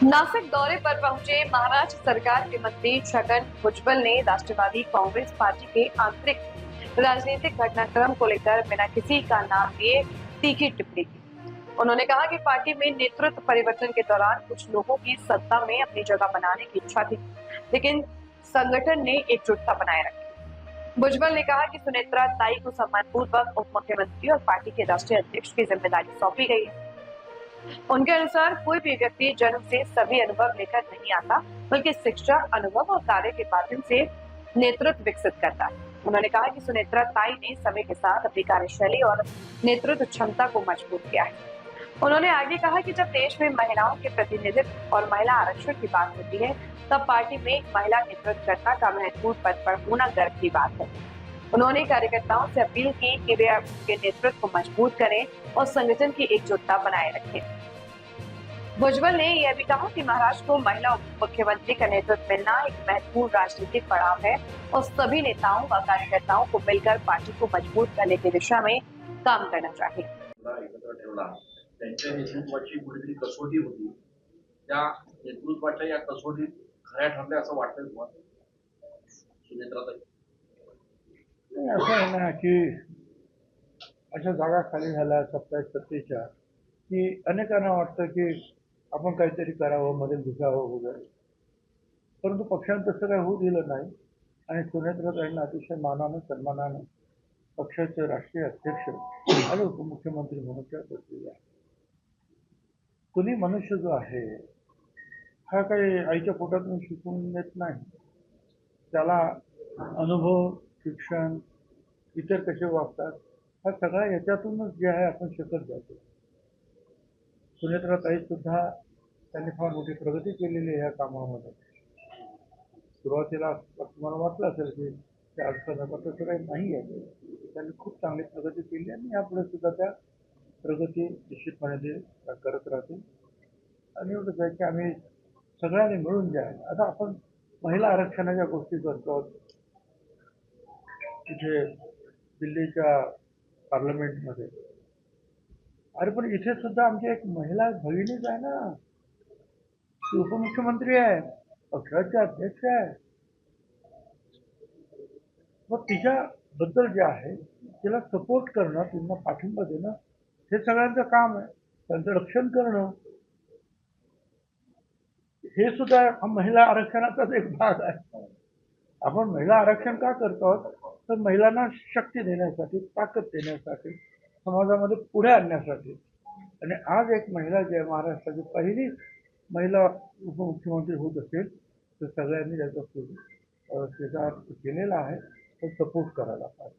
नासिक दौरे पर पहुंचे महाराष्ट्र सरकार के मंत्री छगन भुजबल ने राष्ट्रवादी कांग्रेस पार्टी के आंतरिक राजनीतिक घटनाक्रम को लेकर बिना किसी का नाम लिए तीखी टिप्पणी की। उन्होंने कहा कि पार्टी में नेतृत्व परिवर्तन के दौरान कुछ लोगों की सत्ता में अपनी जगह बनाने की इच्छा थी, लेकिन संगठन ने एकजुटता बनाए रखी। भुजबल ने कहा कि सुनेत्रा ताई को सम्मानपूर्वक उप मुख्यमंत्री और पार्टी के राष्ट्रीय अध्यक्ष की जिम्मेदारी सौंपी गई है। उनके अनुसार कोई भी व्यक्ति जन्म से सभी अनुभव लेकर नहीं आता, बल्कि शिक्षा, अनुभव और कार्य के माध्यम से नेतृत्व विकसित करता है। उन्होंने कहा कि सुनेत्रा ताई ने समय के साथ अपनी कार्यशैली और नेतृत्व क्षमता को मजबूत किया है। उन्होंने आगे कहा कि जब देश में महिलाओं के प्रतिनिधित्व और महिला आरक्षण की बात होती है, तब पार्टी में एक महिला नेतृत्वकर्ता का महत्वपूर्ण पद पर होना गर्व की बात है। उन्होंने कार्यकर्ताओं से अपील की कि वे आपके नेतृत्व को मजबूत करें और संगठन की एकजुटता बनाए रखें। भुजबल ने यह भी कहा कि महाराष्ट्र को महिला उप मुख्यमंत्री का नेतृत्व मिलना एक महत्वपूर्ण राजनीतिक पड़ाव है और सभी नेताओं व कार्यकर्ताओं को मिलकर पार्टी को मजबूत करने की दिशा में काम करना चाहिए। एकत्र ठेवला, त्यांच्या नेतृत्वाची कुठेतरी कसोटी होती. त्या नेतृत्वाच्या या कसोटीत खऱ्या ठरल्या असं वाटतंय तुम्हाला? सुनेत्राताई असं आहे ना की अशा जागा खाली झाल्या 27-27 की अनेकांना वाटतं की आपण काहीतरी करावं, मध्ये घुसावं वगैरे, परंतु पक्षाने तसं काही होऊ दिलं नाही आणि सुनेत्राताईंना अतिशय मानानं सन्मानानं पक्षाचे राष्ट्रीय अध्यक्ष आणि उपमुख्यमंत्री म्हणून त्या बसलेल्या आहेत. कुणी मनुष्य जो आहे हा काही आईच्या पोटातून शिकून येत नाही. त्याला अनुभव, शिक्षण, इतर कसे वागतात हा सगळा याच्यातूनच जे आहे आपण शिकत जातो. सुनेत्राताई सुद्धा त्यांनी फार मोठी प्रगती केलेली आहे या कामामध्ये. सुरुवातीला तुम्हाला वाटलं असेल की त्या अडचण तसं काही नाही आहे. त्यांनी खूप चांगली प्रगती केली आणि यापुढे सुद्धा त्या प्रगती निश्चितपणे ते करत राहतील. आणि एवढंच आहे की आम्ही सगळ्यांनी मिळून जे आहे, आता आपण महिला आरक्षणाच्या गोष्टी करतो तिथे दिल्लीच्या पार्लमेंटमध्ये. अरे पण इथे सुद्धा आमची एक महिला भगिनीच आहे ना, ती उपमुख्यमंत्री आहे, पक्षाचे अध्यक्ष आहे. मग तिच्याबद्दल जे आहे तिला सपोर्ट करणं, तिला पाठिंबा देणं हे सगळ्यांचं काम आहे. त्यांचं रक्षण करणं हे सुद्धा महिला आरक्षणाचाच एक भाग आहे. आपण महिला आरक्षण का करतो तर महिलांना शक्ती देण्यासाठी, ताकद देण्यासाठी, समाजामध्ये पुढे आणण्यासाठी. आणि आज एक महिला जी आहे महाराष्ट्राची पहिली महिला उपमुख्यमंत्री होत असेल तर सगळ्यांनी त्याचा स्वीकार केलेला आहे, तर सपोर्ट करायला पाहिजे.